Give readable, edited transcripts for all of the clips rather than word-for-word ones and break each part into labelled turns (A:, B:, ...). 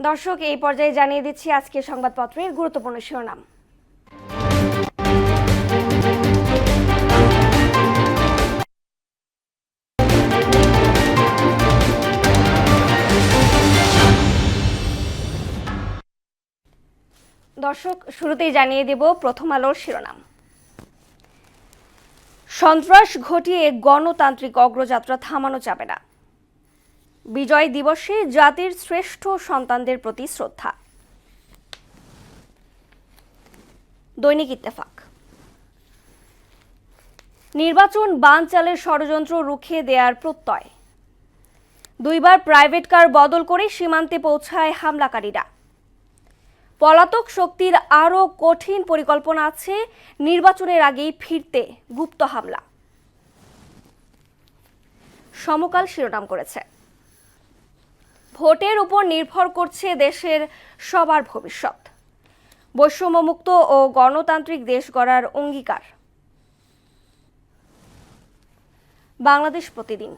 A: দর্শক, এই পর্যায়ে জানিয়ে দিচ্ছি আজকের সংবাদপত্রের গুরুত্বপূর্ণ শিরোনাম। দর্শক, শুরুতেই জানিয়ে দেব প্রথম আলোর শিরোনাম। সন্ত্রাস ঘটিয়ে গণতান্ত্রিক অগ্রযাত্রা থামানো যাবে না। বিজয় দিবসে জাতির শ্রেষ্ঠ সন্তানদের প্রতি শ্রদ্ধা। দৈনিক ইত্তেফাক। নির্বাচন বানচালের ষড়যন্ত্র রুখে দেয়ার প্রত্যয়। দুইবার প্রাইভেট কার বদল করে সীমান্তে পৌঁছায় হামলাকারীরা। পলাতক শক্তির আরও কঠিন পরিকল্পনা আছে, নির্বাচনের আগেই ফিরতে গুপ্ত হামলা। সমকাল শিরোনাম করেছে, ভোটের উপর নির্ভর করছে দেশের সবার ভবিষ্যৎ। বৈষম্যমুক্ত ও গণতান্ত্রিক দেশ গড়ার অঙ্গীকার। বাংলাদেশ প্রতিদিন।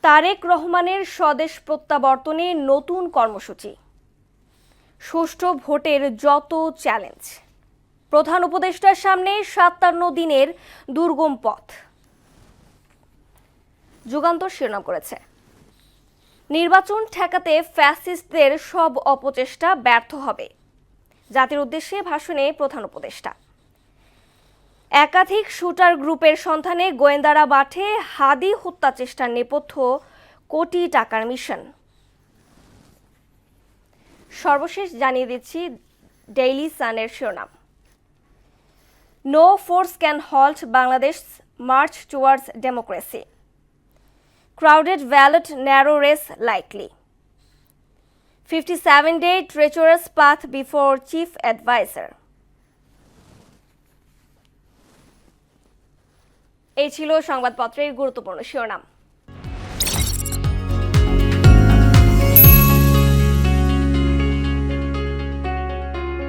A: তারেক রহমানের স্বদেশ প্রত্যাবর্তনে নতুন কর্মসূচি। সুষ্ঠু ভোটের যত চ্যালেঞ্জ। প্রধান উপদেষ্টার সামনে ৫৭ দিনের দুর্গম পথ। যুগান্তর শিরোনাম করেছে, নির্বাচন ঠেকাতে ফ্যাসিস্টদের সব অপচেষ্টা ব্যর্থ হবে। জাতির উদ্দেশ্যে ভাষণে প্রধান উপদেষ্টা। একাধিক শুটার গ্রুপের সন্ধানে গোয়েন্দারা মাঠে, হাদি হত্যা চেষ্টার নেপথ্য কোটি টাকার মিশন। সর্বশেষ জানিয়ে দিচ্ছি ডেইলি সানের শিরোনাম, no force can halt Bangladesh march towards democracy. Crowded ballot, narrow race likely. 57-day treacherous path before chief advisor. এই ছিল সংবাদপত্রের গুরুত্বপূর্ণ শিরোনাম।